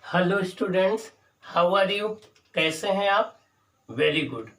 Hello students, how are you? कैसे हैं आप? Very good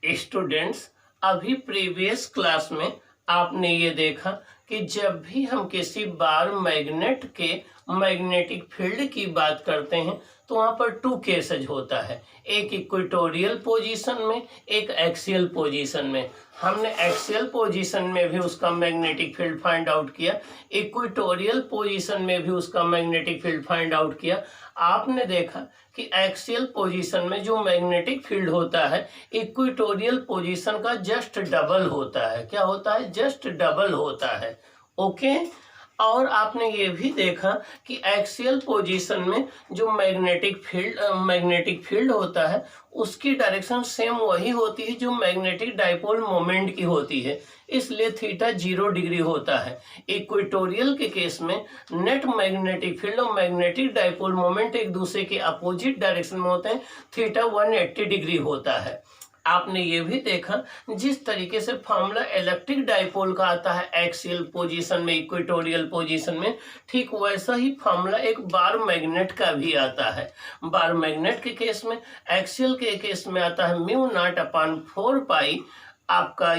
students. अभी प्रीवियस क्लास में आपने ये देखा कि जब भी हम किसी बार मैग्नेट के मैग्नेटिक फील्ड की बात करते हैं तो वहाँ पर टू केसेज होता है, एक इक्वेटोरियल पोजीशन में, एक एक्सियल पोजीशन में। हमने एक्सियल पोजीशन में भी उसका मैग्नेटिक फील्ड फाइंड आउट किया, इक्वेटोरियल पोजीशन में भी उसका मैग्नेटिक फील्ड फाइंड आउट किया। आपने देखा कि एक्सियल पोजीशन में जो मैग्नेटिक फील्ड होता है इक्वेटोरियल पोजीशन का जस्ट डबल होता है। क्या होता है? जस्ट डबल होता है। ओके। और आपने ये भी देखा कि एक्सियल पोजीशन में जो मैग्नेटिक फील्ड होता है उसकी डायरेक्शन सेम वही होती है जो मैग्नेटिक डाइपोल मोमेंट की होती है, इसलिए थीटा 0 डिग्री होता है। इक्वेटोरियल के केस में नेट मैग्नेटिक फील्ड और मैग्नेटिक डाइपोल मोमेंट एक दूसरे के अपोजिट डायरेक्शन में होते हैं, थीटा 180 डिग्री होता है। आपने ये भी देखा जिस तरीके से फॉर्मूला इलेक्ट्रिक डाइपोल का आता है एक्सियल पोजीशन में, इक्वेटोरियल पोजीशन में, ठीक वैसा ही फॉर्मूला एक बार मैग्नेट का भी आता है। बार मैग्नेट के केस में, एक्सियल के केस में आता है म्यू नॉट अपॉन 4 पाई आपका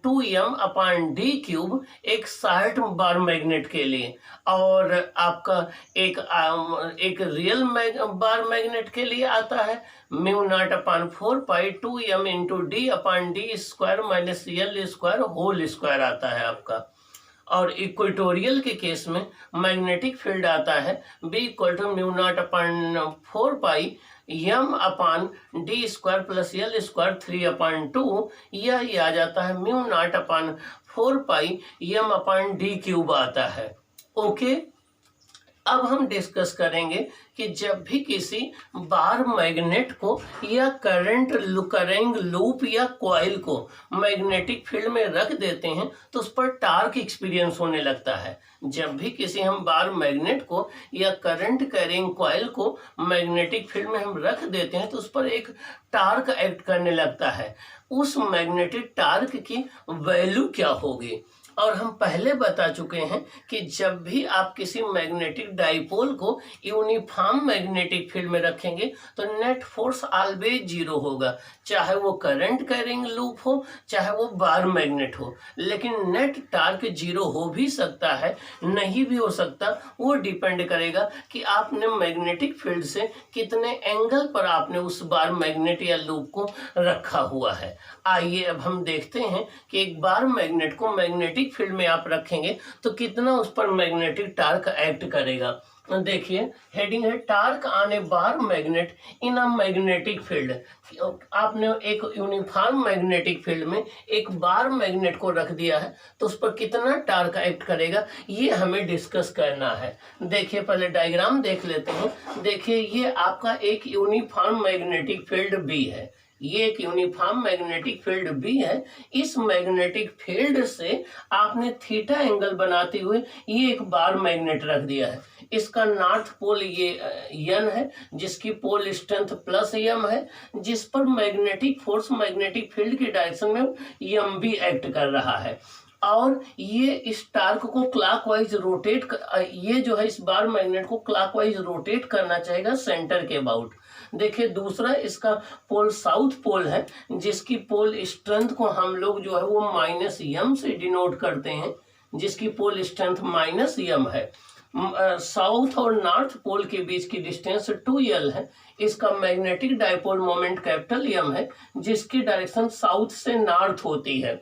2m/d³ एक शार्ट बार मैग्नेट के लिए, और आपका एक रियल बार मैग्नेट के लिए आता है mu naught upon 4 pi 2m into d/d² minus l² whole square आता है आपका। और इक्वेटोरियल के केस में मैग्नेटिक फील्ड आता है B म्यू नॉट अपॉन 4 पाई m/d² प्लस l² 3/2, यह आ जाता है म्यू नॉट अपॉन 4 पाई m/d³ आता है। ओके। अब हम डिस्कस करेंगे कि जब भी किसी बार मैग्नेट को या करंट लूप या कॉइल को मैग्नेटिक फील्ड में रख देते हैं तो उस पर टार्क एक्सपीरियंस होने लगता है। जब भी किसी हम बार मैग्नेट को या करंट कैरिंग कॉइल को मैग्नेटिक फील्ड में हम रख देते हैं तो उस पर एक टार्क एक्ट करने लगता है। उस मैग्नेटिक टार्क की वैल्यू क्या होगी? और हम पहले बता चुके हैं कि जब भी आप किसी मैग्नेटिक डाइपोल को यूनिफॉर्म मैग्नेटिक फील्ड में रखेंगे तो नेट फोर्स ऑलवेज 0 होगा, चाहे वो करंट कैरिंग लूप हो चाहे वो बार मैग्नेट हो। लेकिन नेट टार्क 0 हो भी सकता है, नहीं भी हो सकता, वो डिपेंड करेगा कि आपने मैग्नेटिक फील्ड से कितने एंगल पर आपने उस बार मैग्नेट या लूप को रखा हुआ है। आइए अब हम देखते हैं कि एक बार मैग्नेट को मैग्नेटिक फील्ड में आप रखेंगे तो कितना उस पर मैग्नेटिक टार्क एक्ट करेगा। देखिए, हेडिंग है torque on A bar magnet in a magnetic field. आपने एक यूनिफॉर्म मैग्नेटिक फील्ड में एक बार मैग्नेट को रख दिया है तो उस पर कितना टार्क एक्ट करेगा ये हमें डिस्कस करना है। देखिए, पहले डायग्राम देख लेते हैं। देखिए, ये आपका एक यूनिफॉर्म मैग्नेटिक फील्ड बी है, ये एक यूनिफॉर्म मैग्नेटिक फील्ड भी है। इस मैग्नेटिक फील्ड से आपने थीटा एंगल बनाते हुए ये एक बार मैग्नेट रख दिया है। इसका नॉर्थ पोल ये n है, जिसकी पोल स्ट्रेंथ प्लस m है, जिस पर मैग्नेटिक फोर्स मैग्नेटिक फील्ड की डायरेक्शन में m भी एक्ट कर रहा है। और ये इस टार्क को क्लॉकवाइज रोटेट, ये जो है इस बार मैग्नेट को क्लॉकवाइज रोटेट करना चाहेगा सेंटर के अबाउट। देखिए, दूसरा इसका पोल साउथ पोल है, जिसकी पोल स्ट्रेंथ को हम लोग जो है वो -m से डिनोट करते हैं, जिसकी पोल स्ट्रेंथ -m है। साउथ और नॉर्थ पोल के बीच की डिस्टेंस 2l है। इसका magnetic dipole moment capital M है, जिसकी डायरेक्शन साउथ से नॉर्थ होती है।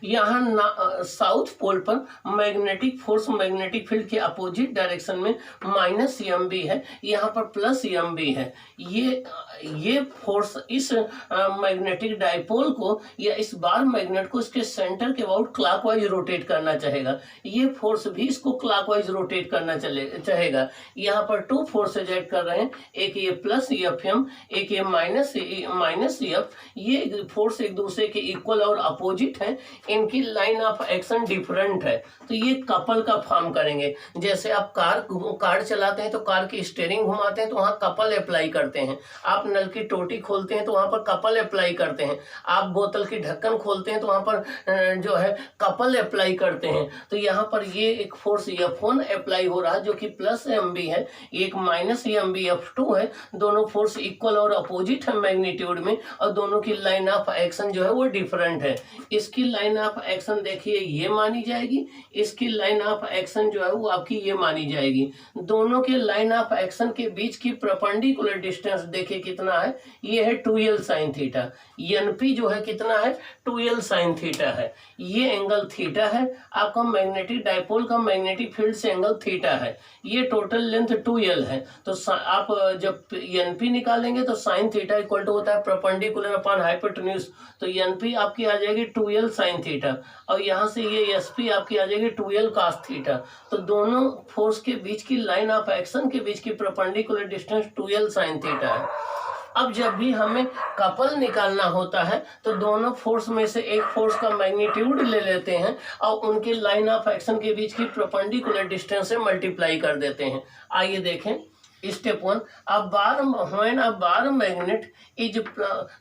यहाँ साउथ पोल पर मैग्नेटिक फोर्स मैग्नेटिक फील्ड के अपोजिट डायरेक्शन में -m भी है, यहाँ पर +m भी है। ये फोर्स इस मैग्नेटिक डाइपोल को या इस बार मैग्नेट को इसके सेंटर के अबाउट क्लॉकवाइज रोटेट करना चाहेगा। ये फोर्स भी इसको क्लॉकवाइज रोटेट करना चाहेगा। यहाँ पर 2 फोर्सेज एक्ट कर रहे हैं, एक ये +Fm, एक ये -F। ये फोर्स एक दूसरे के इक्वल और अपोजिट है। इनकी लाइन ऑफ एक्शन डिफरेंट है, तो ये कपल का फॉर्म करेंगे। जैसे आप कार चलाते हैं तो कार की स्टीयरिंग घुमाते हैं तो वहाँ कपल अप्लाई करते हैं। आप नल की टोटी खोलते हैं तो वहाँ पर कपल अप्लाई करते हैं। आप बोतल की ढक्कन खोलते हैं तो वहाँ पर जो है कपल अप्लाई करते हैं। तो यहाँ पर ये एक फोर्स F1 अप्लाई हो रहा है जो कि प्लस mb है, एक माइनस mb F2 है। दोनों फोर्स इक्वल और अपोजिट है मैग्नीट्यूड में, और दोनों की लाइन ऑफ एक्शन जो है वो डिफरेंट है। इसकी लाइन ऑफ एक्शन देखिए ये मानी जाएगी, इसकी लाइन ऑफ एक्शन जो है वो आपकी ये मानी जाएगी। दोनों के लाइन ऑफ एक्शन के बीच की परपेंडिकुलर डिस्टेंस देखिए कितना है, ये है 2l sin थीटा। NP जो है कितना है, 2l sin थीटा है। ये एंगल थीटा है, आपका मैग्नेटिक डाइपोल का मैग्नेटिक फील्ड से एंगल थीटा है। ये टोटल लेंथ 2l है। तो आप जब NP निकालेंगे तो साइन थीटा इक्वल टू होता है परपेंडिकुलर अपॉन हाइपोटेन्यूज, तो NP आपकी आ जाएगी 2l sin थीटा, और यहाँ से ये SP आपकी आ जाएगी 2l cos थीटा। तो दोनों फोर्स के बीच की लाइन ऑफ एक्शन के बीच की perpendicular distance 2l sin theta है। अब जब भी हमें कपल निकालना होता है तो दोनों फोर्स में से एक फोर्स का मैग्नीट्यूड ले लेते हैं और उनके लाइन ऑफ एक्शन के बीच की परपेंडिकुलर डिस्टेंस से मल्टीप्लाई कर देते हैं। आइए देखें step 1, when a bar magnet is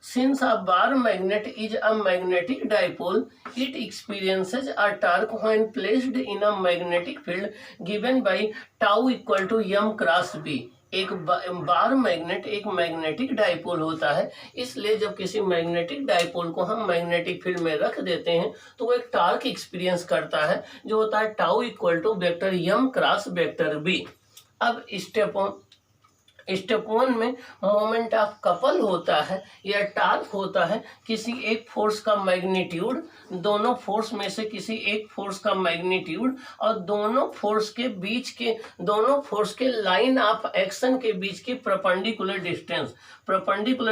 since a bar magnet is a magnetic dipole, it experiences a torque when placed in a magnetic field given by tau equal to m cross b। एक bar magnet एक magnetic dipole होता है, इसलिए जब किसी magnetic dipole को हम magnetic field में रख देते हैं तो वो एक टॉर्क एक्सपीरियंस करता है जो होता है tau equal to vector m cross vector b। अब स्टेप 1 में मोमेंट ऑफ कपल होता है या टॉर्क होता है किसी एक फोर्स का मैग्नीट्यूड, दोनों फोर्स में से किसी एक फोर्स का मैग्नीट्यूड और दोनों फोर्स के लाइन ऑफ एक्शन के बीच की perpendicular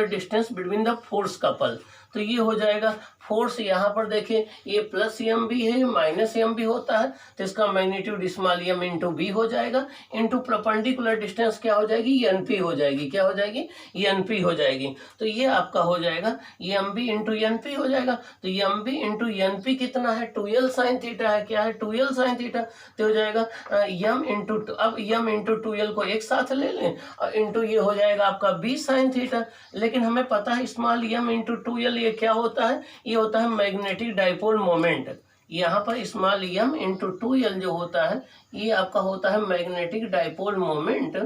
distance between the force couple. तो ये हो जाएगा फोर्स, यहाँ पर देखिए ये प्लस mb है, माइनस mb होता है, तो इसका magnitude small m into B हो जाएगा, इंटू परपेंडिकुलर डिस्टेंस क्या हो जाएगी, NP हो जाएगी। क्या हो जाएगी, NP हो जाएगी। तो ये आपका हो जाएगा mb इंटू NP हो जाएगा। तो mb इंटू NP कितना है, 2l sin थीटा है। क्या है, 2l sin थीटा। तो हो जाएगा m इंटू, अब m इंटू 2l को एक साथ ले लें और इंटू ये हो जाएगा आपका b sin थीटा। लेकिन हमें पता है स्मॉल m इंटू 2l ये क्या होता है, ये होता है मैग्नेटिक डाइपोल मोमेंट। यहाँ पर स्मॉल m इंटू 2l जो होता है ये आपका होता है मैग्नेटिक डाइपोल मोमेंट,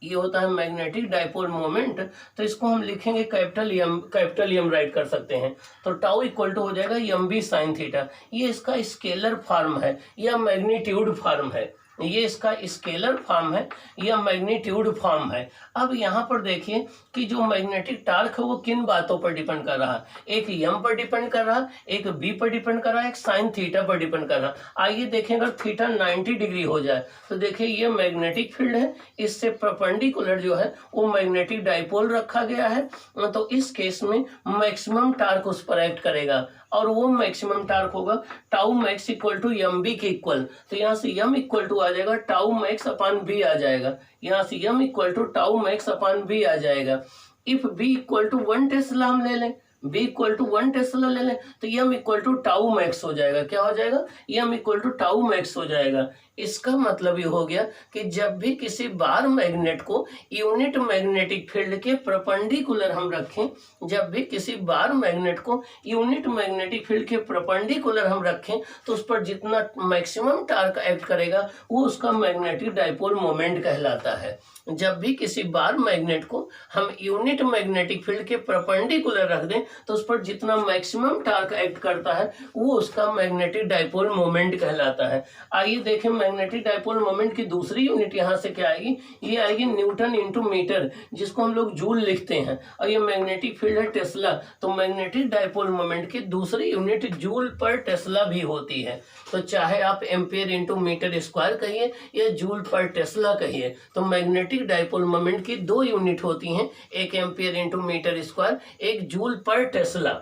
ये होता है मैग्नेटिक डाइपोल मोमेंट। तो इसको हम लिखेंगे कैपिटल M राइट कर सकते हैं। तो टाउ इक्वल टू हो जाएगा mb sin थीटा। ये इसका स्केलर फॉर्म है या मैग्नीट्यूड फॉर्म है, ये इसका स्केलर फॉर्म है या मैग्नीट्यूड फॉर्म है। अब यहाँ पर देखिए कि जो मैग्नेटिक टॉर्क है वो किन बातों पर डिपेंड कर रहा है, एक m पर डिपेंड कर रहा है, एक b पर डिपेंड कर रहा है, एक साइन थीटा पर डिपेंड कर रहा है। आइए देखें अगर थीटा 90 डिग्री हो जाए तो देखिए ये मैग्नेटिक फील्ड है, इससे परपेंडिकुलर जो है वो मैग्नेटिक डाइपोल रखा गया है। तो इस केस में मैक्सिमम टॉर्क उस पर एक्ट करेगा और वो मैक्सिमम टॉर्क होगा tau max equal to mb के इक्वल। तो यहाँ से m इक्वल टू आ जाएगा टाउ मैक्स अपॉन b आ जाएगा, यहाँ से m equal to tau max upon b आ जाएगा। If b equal to 1 tesla हम ले लें, b इक्वल टू 1 टेस्ला ले लें तो m equal to tau max हो जाएगा। क्या हो जाएगा, m equal to tau max हो जाएगा। इसका मतलब ये हो गया कि जब भी किसी बार मैग्नेट को यूनिट मैग्नेटिक फील्ड के परपेंडिकुलर हम रखें, जब भी किसी बार मैग्नेट को यूनिट मैग्नेटिक फील्ड के परपेंडिकुलर हम रखें तो उस पर जितना मैक्सिमम टॉर्क एक्ट करेगा वो उसका मैग्नेटिक डाइपोल मोमेंट कहलाता है। जब भी किसी बार मैग्नेट को हम यूनिट मैग्नेटिक फील्ड के परपेंडिकुलर रख दें तो उस पर जितना मैक्सिमम टॉर्क एक्ट करता है वो उसका मैग्नेटिक डाइपोल मोमेंट कहलाता है। आइए देखें मैग्नेटिक डाइपोल मोमेंट की दूसरी यूनिट यहाँ से क्या आएगी, ये आएगी न्यूटन इंटू मीटर, जिसको हम लोग जूल लिखते हैं, और ये मैग्नेटिक फील्ड है टेस्ला। तो मैग्नेटिक डाइपोल मोमेंट की दूसरी यूनिट जूल पर टेस्ला भी होती है। तो चाहे आप एम्पियर इंटू मीटर स्क्वायर कहिए या जूल पर टेस्ला कहिए, तो मैग्नेटिक डाइपोल मोमेंट की दो यूनिट होती हैं, एक एम्पियर इंटू मीटर स्क्वायर, एक जूल पर टेस्ला।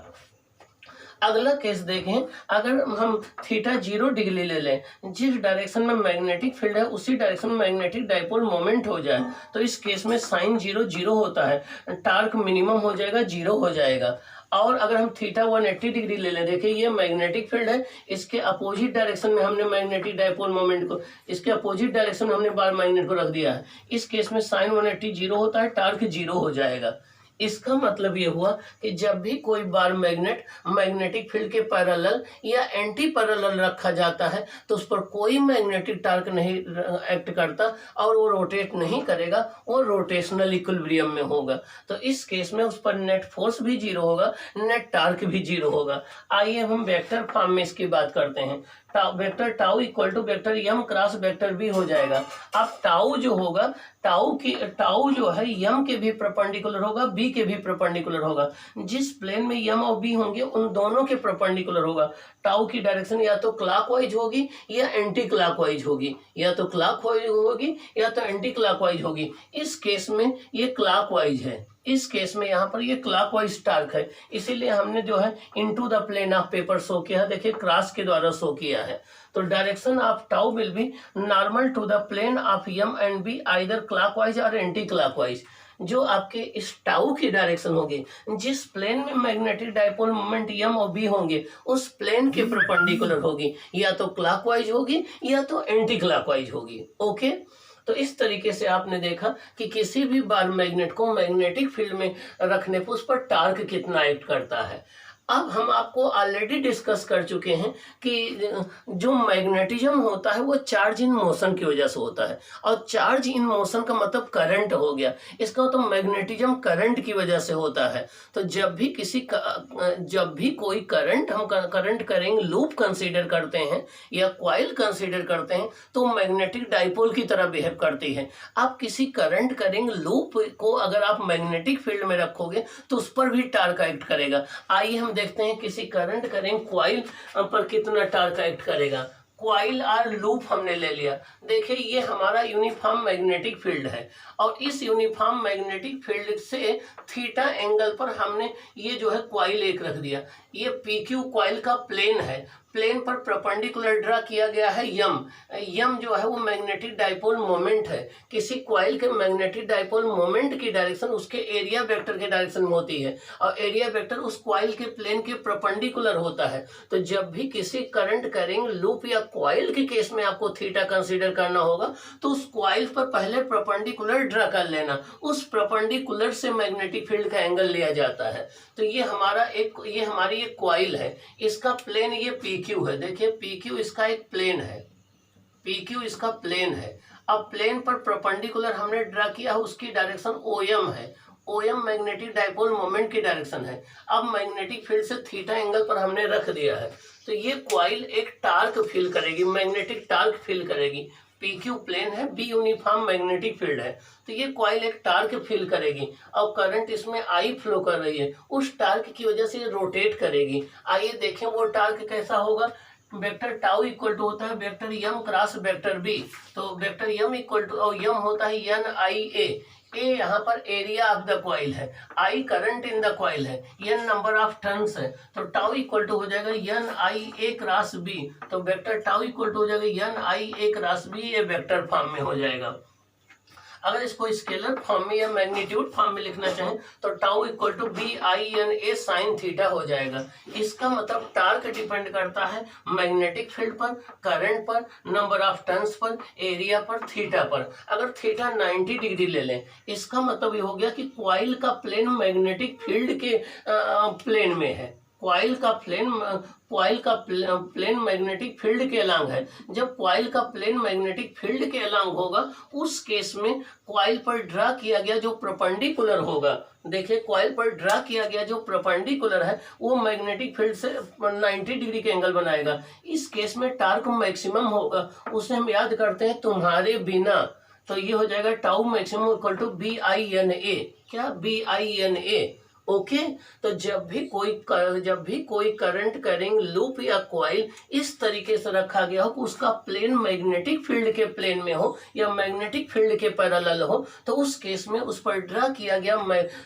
अगला केस देखें, अगर हम थीटा 0 डिग्री ले लें, जिस डायरेक्शन में मैग्नेटिक फील्ड है उसी डायरेक्शन में मैग्नेटिक डाइपोल मोमेंट हो जाए तो इस केस में साइन 0 0 होता है, टॉर्क मिनिमम हो जाएगा, 0 हो जाएगा। और अगर हम थीटा 180 डिग्री ले लें, देखिए ये मैग्नेटिक फील्ड है, इसके अपोजिट डायरेक्शन में हमने मैग्नेटिक डायपोल मोमेंट को, इसके अपोजिट डायरेक्शन में हमने बार मैग्नेट को रख दिया है। इस केस में साइन 180 जीरो होता है, टार्क जीरो हो जाएगा। इसका मतलब ये हुआ कि जब भी कोई बार मैग्नेट मैग्नेटिक फील्ड के पैरेलल या एंटी पैरेलल रखा जाता है तो उस पर कोई मैग्नेटिक टार्क नहीं एक्ट करता और वो रोटेट नहीं करेगा, वो रोटेशनल इक्विलिब्रियम में होगा। तो इस केस में उस पर नेट फोर्स भी जीरो होगा, नेट टार्क भी जीरो होगा। आइए हम वेक्टर फॉर्म में इसकी बात करते हैं। Vector tau equal to vector M cross vector B हो जाएगा। अब टाउ जो होगा, टाउ जो है यम के भी परपेंडिकुलर होगा, बी के भी परपेंडिकुलर होगा। जिस प्लेन में यम और बी होंगे उन दोनों के परपेंडिकुलर होगा। टाउ की डायरेक्शन या तो क्लॉकवाइज होगी या एंटी क्लॉकवाइज होगी, या तो क्लॉकवाइज होगी या तो एंटी क्लॉकवाइज होगी। इस केस में ये क्लॉकवाइज है, इस केस में यहाँ पर ये क्लॉकवाइज टार्क है, इसीलिए हमने जो है into the plane of paper show किया है। देखिए क्रॉस के द्वारा शो किया है। तो direction of tau will be normal to the plane of M and B either clockwise और एंटी क्लॉकवाइज। जो आपके इस टाउ की डायरेक्शन होगी, जिस प्लेन में मैग्नेटिक डायपोल मोमेंट एम और बी होंगे उस प्लेन के परपेंडिकुलर होगी, या तो क्लॉकवाइज होगी या तो एंटी क्लॉकवाइज होगी। ओके, तो इस तरीके से आपने देखा कि किसी भी बार मैग्नेट को मैग्नेटिक फील्ड में रखने पर उस पर टार्क कितना एक्ट करता है। अब हम आपको ऑलरेडी डिस्कस कर चुके हैं कि जो मैग्नेटिज्म होता है वो चार्ज इन मोशन की वजह से होता है, और चार्ज इन मोशन का मतलब करंट हो गया। इसका तो मैग्नेटिज्म करंट की वजह से होता है। तो जब भी कोई करंट हम करंट करेंगे, लूप कंसीडर करते हैं या कॉइल कंसीडर करते हैं तो मैग्नेटिक डाइपोल की तरह बिहेव करती है। आप किसी करंट करेंगे लूप को अगर आप मैग्नेटिक फील्ड में रखोगे तो उस पर भी टार्क एक्ट करेगा। आइए हम देखते हैं किसी करंट करेंगे कॉइल पर कितना टार्क एक्ट करेगा। कॉइल और लूप हमने ले लिया। देखिए ये हमारा यूनिफॉर्म मैग्नेटिक फील्ड है, और इस यूनिफॉर्म मैग्नेटिक फील्ड से थीटा एंगल पर हमने ये जो है कॉइल एक रख दिया। ये पी क्यू कॉइल का प्लेन है, प्लेन पर परपेंडिकुलर ड्रा किया गया है यम जो है वो मैग्नेटिक डाइपोल मोमेंट है। किसी कॉइल के मैग्नेटिक डाइपोल मोमेंट की डायरेक्शन उसके एरिया वेक्टर के डायरेक्शन में होती है, और एरिया वेक्टर उस कॉइल के प्लेन के परपेंडिकुलर होता है। तो जब भी किसी करंट करेंगे लूप या कॉइल के केस में आपको थीटा कंसीडर करना होगा तो उस कॉइल पर पहले परपेंडिकुलर ड्रा कर लेना, उस परपेंडिकुलर से मैग्नेटिक फील्ड का एंगल लिया जाता है। तो ये हमारी एक कॉइल है, इसका प्लेन ये पी क्यू है। देखिए पी क्यू इसका एक प्लेन है, पी क्यू इसका प्लेन है। अब प्लेन पर परपेंडिकुलर हमने ड्रा किया है, उसकी डायरेक्शन ओ एम है। O M magnetic dipole moment की डायरेक्शन है। अब मैग्नेटिक फील्ड से थीटा एंगल पर हमने रख दिया है, तो ये कॉइल एक टार्क फील करेगी, मैग्नेटिक टार्क फील करेगी। पी क्यू प्लेन है, बी यूनिफॉर्म मैग्नेटिक फील्ड है, तो ये कॉइल एक टार्क फील करेगी। और करंट इसमें आई फ्लो कर रही है, उस टार्क की वजह से ये रोटेट करेगी। आइए देखें वो टार्क कैसा होगा। वेक्टर टाउ इक्वल टू होता है वेक्टर यम क्रॉस वेक्टर बी। तो वेक्टर यम इक्वल टू यम होता है एन आई ए यहाँ पर एरिया ऑफ द कॉइल है, I current in the coil है, एन नंबर ऑफ टर्न्स है। तो टाउ इक्वल टू हो जाएगा एन आई ए क्रॉस बी। तो वेक्टर टाउ इक्वल टू हो जाएगा एन आई ए क्रॉस बी, ये वेक्टर फॉर्म में हो जाएगा। अगर इसको स्केलर फॉर्म में या मैग्नीट्यूड फॉर्म में लिखना चाहें तो tau equal to B I N A sine theta हो जाएगा। इसका मतलब टार्क डिपेंड करता है मैग्नेटिक फील्ड पर, करंट पर, नंबर ऑफ टर्न्स पर, एरिया पर, थीटा पर। अगर थीटा 90 डिग्री ले लें, इसका मतलब ये हो गया कि कॉइल का प्लेन मैग्नेटिक फील्ड के प्लेन में है। कॉइल का प्लेन मैग्नेटिक फील्ड के अलांग है। जब कॉइल का प्लेन मैग्नेटिक फील्ड के अलांग होगा उस केस में कॉइल पर ड्रा किया गया जो परपेंडिकुलर होगा, देखिए कॉइल पर ड्रा किया गया जो परपेंडिकुलर है वो मैग्नेटिक फील्ड से 90 डिग्री के एंगल बनाएगा। इस केस में टार्क मैक्सिमम होगा, उसे हम याद करते हैं तुम्हारे बिना। तो ये हो जाएगा tau maximum equal to B I N A, क्या B I N A. Okay, तो जब भी कोई करंट करेंगे लूप या कॉइल इस तरीके से रखा गया हो कि उसका प्लेन मैग्नेटिक फील्ड के प्लेन में हो या मैग्नेटिक फील्ड के पैरेलल हो, तो उस केस में उस पर ड्रा किया गया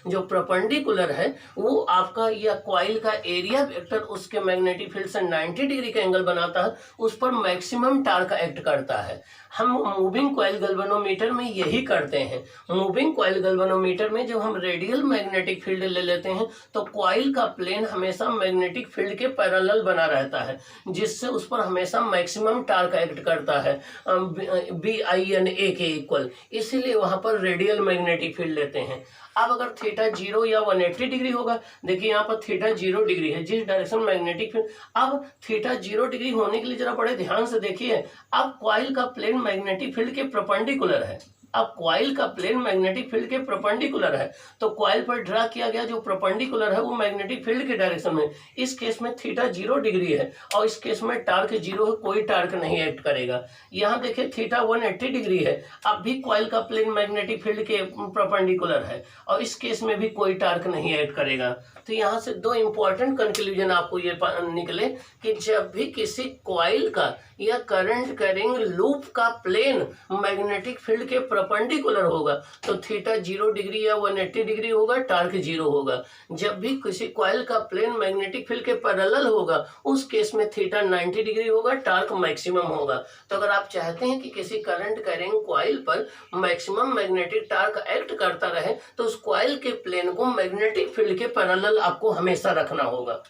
जो परपेंडिकुलर है वो आपका या कॉइल का एरिया वेक्टर उसके मैग्नेटिक फील्ड से 90 डिग्री का एंगल बनाता है, उस पर मैक्सिमम टार्क एक्ट करता है। हम मूविंग कॉइल गैल्वेनोमीटर में यही करते हैं। मूविंग कॉइल गैल्वेनोमीटर में जब हम रेडियल मैग्नेटिक फील्ड ले लेते हैं तो कॉइल का प्लेन हमेशा मैग्नेटिक फील्ड के पैरेलल बना रहता है, जिससे उस पर हमेशा मैक्सिमम टार्क एक्ट करता है BINA के इक्वल, इसीलिए वहां पर रेडियल मैग्नेटिक फील्ड लेते हैं। अब अगर थीटा 0 या 180 डिग्री होगा, देखिए यहाँ पर थीटा 0 डिग्री है, जिस डायरेक्शन मैग्नेटिक फील्ड, अब थीटा 0 डिग्री होने के लिए जरा बड़े ध्यान से देखिए, अब कॉइल का प्लेन मैग्नेटिक फील्ड के परपेंडिकुलर है। अब कॉइल का प्लेन मैग्नेटिक फील्ड के परपेंडिकुलर है, तो कॉइल पर ड्रा किया गया जो परपेंडिकुलर है वो मैग्नेटिक फील्ड के डायरेक्शन में, इस केस में थीटा 0 डिग्री है और इस केस में टार्क 0 है, कोई टार्क नहीं एक्ट करेगा। यहाँ देखिए थीटा 180 डिग्री है, अब भी कॉइल का प्लेन मैग्नेटिक फील्ड के परपेंडिकुलर है और इस केस में भी कोई टार्क नहीं एक्ट करेगा। तो यहाँ से दो इंपॉर्टेंट कंक्लूजन आपको ये निकले कि जब भी किसी कॉइल का या करंट कैरिंग लूप का प्लेन मैग्नेटिक फील्ड के परपेंडिकुलर होगा तो थीटा 0 डिग्री या 180 डिग्री होगा, टार्क 0 होगा। जब भी किसी कॉइल का प्लेन मैग्नेटिक फील्ड के पैरेलल होगा उस केस में थीटा 90 डिग्री होगा, टार्क मैक्सिमम होगा। तो अगर आप चाहते हैं कि किसी करंट कैरिंग कॉइल पर मैक्सिमम मैग्नेटिक टार्क एक्ट करता रहे तो उस कॉइल के प्लेन को मैग्नेटिक फील्ड के पैरेलल आपको हमेशा रखना होगा।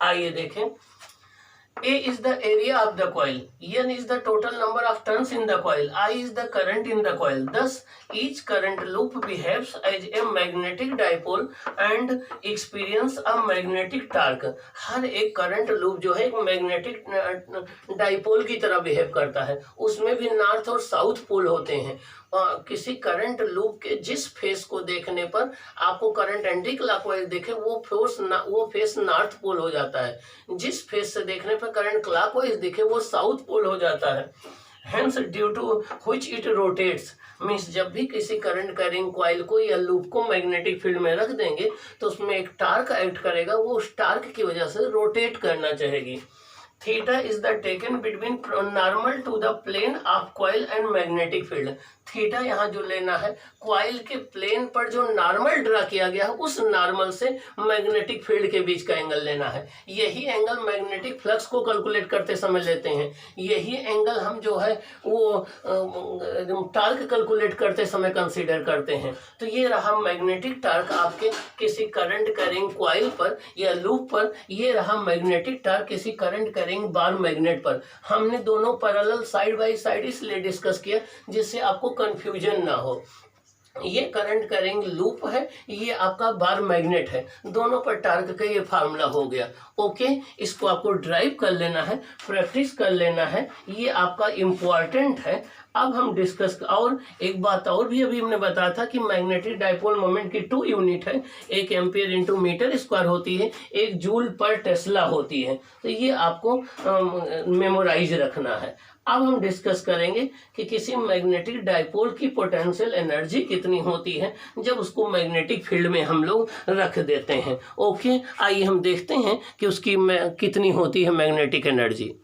आइए देखें, A is the area of the coil, N is the total number of turns in the coil, I is the current in the coil. Thus, each current loop behaves as a magnetic dipole and experience a magnetic torque. हर एक current loop जो है एक magnetic dipole की तरह behave करता है, उसमें भी नॉर्थ और साउथ पोल होते हैं। किसी करंट लूप के जिस फेस को देखने पर आपको करंट एंटी क्लॉकवाइज दिखे वो फेस नॉर्थ पोल हो जाता है, जिस फेस से देखने पर करंट क्लॉकवाइज दिखे वो साउथ पोल हो जाता है। Hence due to which it rotates, means जब भी किसी करंट कैरिंग कॉइल को या लूप को मैग्नेटिक फील्ड में रख देंगे तो उसमें एक टार्क एक्ट करेगा, वो उस टार्क की वजह से रोटेट करना चाहेगी। Theta is the taken between normal to the plane of coil and magnetic field. Theta यहाँ जो लेना है कॉइल के प्लेन पर जो नॉर्मल ड्रा किया गया है उस नॉर्मल से मैग्नेटिक फील्ड के बीच का एंगल लेना है। यही एंगल मैग्नेटिक फ्लक्स को कैलकुलेट करते समय लेते हैं, यही एंगल हम जो है वो टार्क कैलकुलेट करते समय कंसीडर करते हैं। तो ये रहा मैग्नेटिक टार्क आपके किसी करंट कैरिंग कॉइल पर या लूप पर, ये रहा मैग्नेटिक टार्क किसी करंट कैरिंग बार मैग्नेट पर। हमने दोनों पैरेलल साइड बाय साइड इसलिए डिस्कस किया जिससे आपको कंफ्यूजन ना हो। ये करंट कैरिंग लूप है, ये आपका बार मैग्नेट है, दोनों पर टार्क का ये फार्मूला हो गया। ओके, इसको आपको ड्राइव कर लेना है, प्रैक्टिस कर लेना है, ये आपका इम्पोर्टेंट है। अब हम डिस्कस, और एक बात और भी अभी हमने बताया था कि मैग्नेटिक डाइपोल मोमेंट की 2 यूनिट है, 1 एम्पियर इंटू मीटर स्क्वायर होती है, 1 जूल पर टेस्ला होती है। तो ये आपको मेमोराइज रखना है। अब हम डिस्कस करेंगे कि किसी मैग्नेटिक डाइपोल की पोटेंशियल एनर्जी कितनी होती है जब उसको मैग्नेटिक फील्ड में हम लोग रख देते हैं। ओके, आइए हम देखते हैं कि उसकी कितनी होती है मैग्नेटिक एनर्जी।